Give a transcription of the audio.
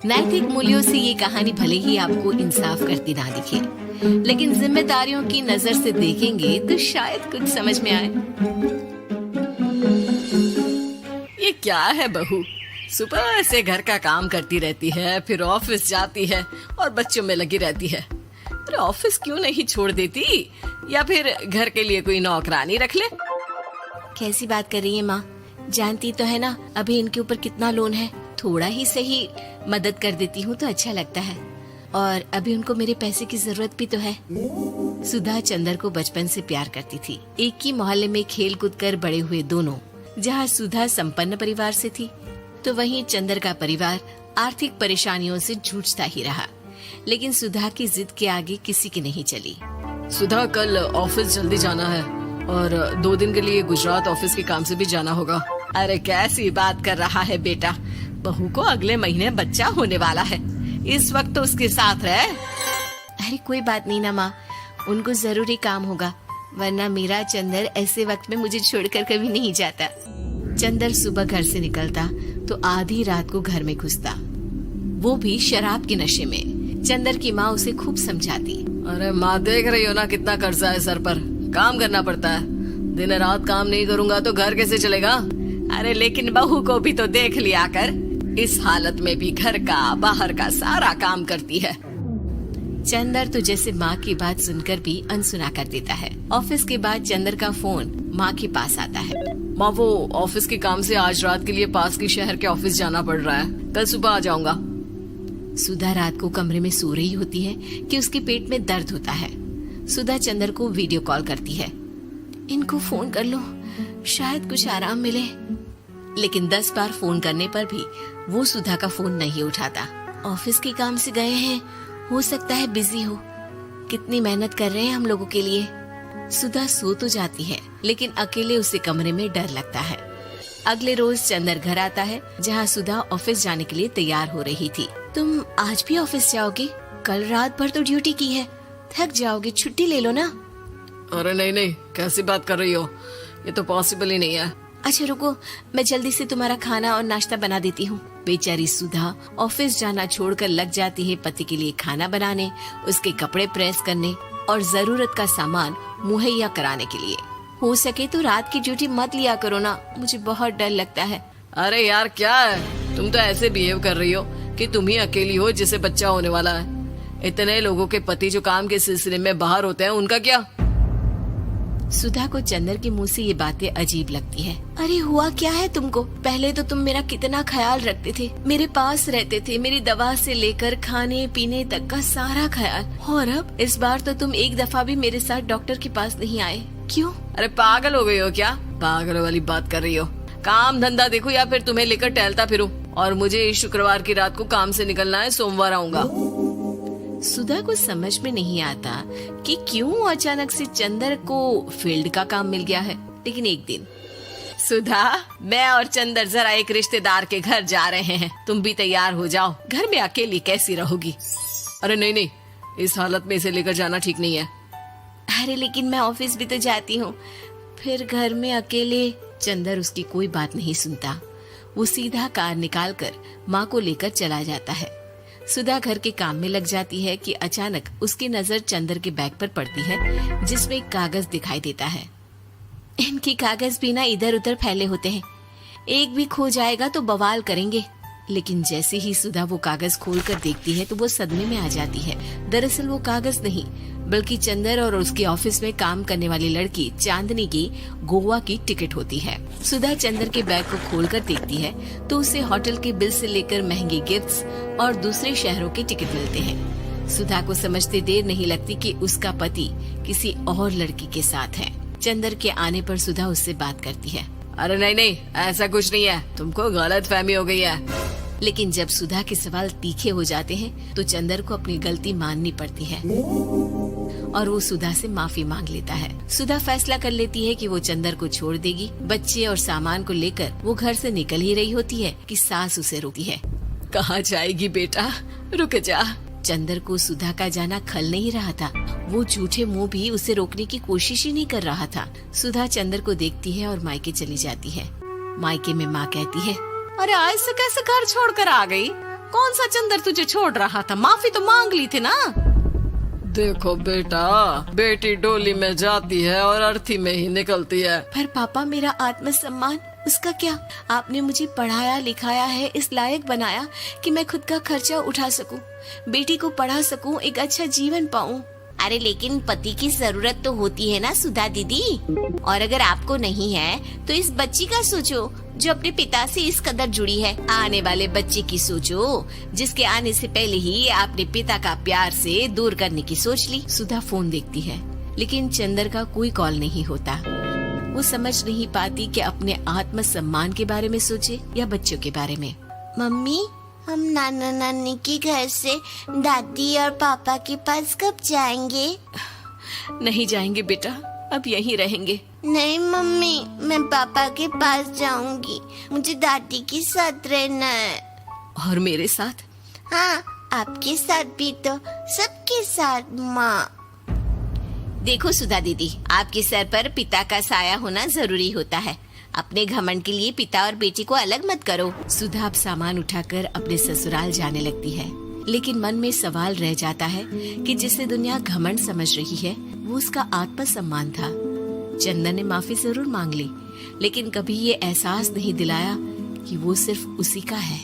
नैतिक मूल्यों से ये कहानी भले ही आपको इंसाफ करती ना दिखे, लेकिन जिम्मेदारियों की नजर से देखेंगे तो शायद कुछ समझ में आए। ये क्या है बहू, सुबह से घर का काम करती रहती है, फिर ऑफिस जाती है और बच्चों में लगी रहती है। अरे ऑफिस क्यों नहीं छोड़ देती, या फिर घर के लिए कोई नौकरानी रख ले। कैसी बात कर रही है माँ, जानती तो है ना अभी इनके ऊपर कितना लोन है। थोड़ा ही सही मदद कर देती हूँ तो अच्छा लगता है, और अभी उनको मेरे पैसे की जरूरत भी तो है। सुधा चंदर को बचपन से प्यार करती थी। एक ही मोहल्ले में खेल कूद कर बड़े हुए दोनों। जहाँ सुधा संपन्न परिवार से थी तो वहीं चंदर का परिवार आर्थिक परेशानियों से जूझता ही रहा। लेकिन सुधा की जिद के आगे किसी की नहीं चली। सुधा, कल ऑफिस जल्दी जाना है और 2 दिन के लिए गुजरात ऑफिस के काम से भी जाना होगा। अरे कैसी बात कर रहा है बेटा, बहू को अगले महीने बच्चा होने वाला है, इस वक्त तो उसके साथ रहे। अरे कोई बात नहीं ना माँ, उनको जरूरी काम होगा, वरना मेरा चंदर ऐसे वक्त में मुझे छोड़कर कभी नहीं जाता। चंदर सुबह घर से निकलता तो आधी रात को घर में घुसता, वो भी शराब के नशे में। चंदर की माँ उसे खूब समझाती। अरे माँ, देख रही हो ना कितना कर्जा है सर पर, काम करना पड़ता है, दिन रात काम नहीं करूँगा तो घर कैसे चलेगा। अरे लेकिन बहू को भी तो देख लिया कर, इस हालत में भी घर का बाहर का सारा काम करती है। चंदर तो जैसे माँ की बात सुनकर भी अनसुना कर देता है। ऑफिस के बाद चंदर का फोन माँ के पास आता है। माँ, वो ऑफिस के काम से आज रात के लिए पास के शहर के ऑफिस जाना पड़ रहा है, कल सुबह आ जाऊंगा। सुधा रात को कमरे में सो रही होती है कि उसके पेट में दर्द होता है। सुधा चंदर को वीडियो कॉल करती है। इनको फोन कर लो, शायद कुछ आराम मिले। लेकिन 10 बार फोन करने पर भी वो सुधा का फोन नहीं उठाता। ऑफिस के काम से गए हैं, हो सकता है बिजी हो। कितनी मेहनत कर रहे हैं हम लोगों के लिए। सुधा सो तो जाती है, लेकिन अकेले उसे कमरे में डर लगता है। अगले रोज चंदर घर आता है, जहाँ सुधा ऑफिस जाने के लिए तैयार हो रही थी। तुम आज भी ऑफिस जाओगे? कल रात भर तो ड्यूटी की है, थक जाओगे, छुट्टी ले लो ना। अरे नहीं नहीं, कैसी बात कर रही हो, ये तो पॉसिबल ही नहीं है। अच्छा रुको, मैं जल्दी से तुम्हारा खाना और नाश्ता बना देती हूँ। बेचारी सुधा ऑफिस जाना छोड़कर लग जाती है पति के लिए खाना बनाने, उसके कपड़े प्रेस करने और जरूरत का सामान मुहैया कराने के लिए। हो सके तो रात की ड्यूटी मत लिया करो ना, मुझे बहुत डर लगता है। अरे यार क्या है, तुम तो ऐसे बिहेव कर रही हो कि तुम ही अकेली हो जिसे बच्चा होने वाला है। इतने लोगों के पति जो काम के सिलसिले में बाहर होते हैं, उनका क्या? सुधा को चंदर के मुंह से ये बातें अजीब लगती है। अरे हुआ क्या है तुमको? पहले तो तुम मेरा कितना ख्याल रखते थे, मेरे पास रहते थे, मेरी दवा से लेकर खाने पीने तक का सारा ख्याल। और अब इस बार तो तुम एक दफा भी मेरे साथ डॉक्टर के पास नहीं आए, क्यों? अरे पागल हो गई हो क्या? पागल वाली बात कर रही हो। काम धंधा देखो या फिर तुम्हें लेकर टहलता फिरूं। और मुझे शुक्रवार की रात को काम से निकलना है, सोमवार आऊंगा। सुधा को समझ में नहीं आता कि क्यों अचानक से चंदर को फील्ड का काम मिल गया है। लेकिन एक दिन, सुधा, मैं और चंदर जरा एक रिश्तेदार के घर जा रहे हैं, तुम भी तैयार हो जाओ, घर में अकेली कैसी रहोगी? अरे नहीं नहीं, इस हालत में इसे लेकर जाना ठीक नहीं है। अरे लेकिन मैं ऑफिस भी तो जाती हूँ, फिर घर में अकेले। चंदर उसकी कोई बात नहीं सुनता। वो सीधा कार निकाल कर माँ को लेकर चला जाता है। सुधा घर के काम में लग जाती है कि अचानक उसकी नजर चंदर के बैग पर पड़ती है, जिसमें एक कागज दिखाई देता है। इनकी कागज भी ना इधर उधर फैले होते हैं, एक भी खो जाएगा तो बवाल करेंगे। लेकिन जैसे ही सुधा वो कागज खोलकर देखती है तो वो सदमे में आ जाती है। दरअसल वो कागज नहीं, बल्कि चंदर और उसके ऑफिस में काम करने वाली लड़की चांदनी की गोवा की टिकट होती है। सुधा चंदर के बैग को खोलकर देखती है तो उसे होटल के बिल से लेकर महंगे गिफ्ट्स और दूसरे शहरों के टिकट मिलते हैं। सुधा को समझते देर नहीं लगती कि उसका पति किसी और लड़की के साथ है। चंदर के आने पर सुधा उससे बात करती है। अरे नहीं नहीं, ऐसा कुछ नहीं है, तुमको गलत फहमी हो गई है। लेकिन जब सुधा के सवाल तीखे हो जाते हैं तो चंदर को अपनी गलती माननी पड़ती है और वो सुधा से माफी मांग लेता है। सुधा फैसला कर लेती है कि वो चंदर को छोड़ देगी। बच्चे और सामान को लेकर वो घर से निकल ही रही होती है कि सास उसे रोकती है। कहाँ जाएगी बेटा, रुक जा। चंदर को सुधा का जाना खल नहीं रहा था। वो झूठे मुंह भी उसे रोकने की कोशिश ही नहीं कर रहा था। सुधा चंदर को देखती है और मायके चली जाती है। मायके में माँ कहती है, अरे आज से कैसे घर छोड़कर आ गई? कौन सा चंदर तुझे छोड़ रहा था? माफी तो मांग ली थी ना। देखो बेटा, बेटी डोली में जाती है और अर्थी में ही निकलती है। पर पापा, मेरा आत्मसम्मान, उसका क्या? आपने मुझे पढ़ाया लिखाया है, इस लायक बनाया कि मैं खुद का खर्चा उठा सकूं, बेटी को पढ़ा सकूं, एक अच्छा जीवन पाऊं। अरे लेकिन पति की जरूरत तो होती है ना सुधा दीदी, और अगर आपको नहीं है तो इस बच्ची का सोचो जो अपने पिता से इस कदर जुड़ी है। आने वाले बच्चे की सोचो जिसके आने से पहले ही आपने पिता का प्यार से दूर करने की सोच ली। सुधा फोन देखती है लेकिन चंदर का कोई कॉल नहीं होता। वो समझ नहीं पाती कि अपने आत्म सम्मान के बारे में सोचे या बच्चों के बारे में। मम्मी, हम नाना नानी के घर से दादी और पापा के पास कब जाएंगे? नहीं जाएंगे बेटा, अब यहीं रहेंगे। नहीं मम्मी, मैं पापा के पास जाऊंगी, मुझे दादी के साथ रहना है। और मेरे साथ? हाँ, आपके साथ भी तो, सबके साथ माँ। देखो सुधा दीदी, आपके सर पर पिता का साया होना जरूरी होता है। अपने घमंड के लिए पिता और बेटी को अलग मत करो। सुधा अब सामान उठाकर अपने ससुराल जाने लगती है, लेकिन मन में सवाल रह जाता है कि जिसे दुनिया घमंड समझ रही है वो उसका आत्मसम्मान था। चंदन ने माफी जरूर मांग ली, लेकिन कभी ये एहसास नहीं दिलाया कि वो सिर्फ उसी का है।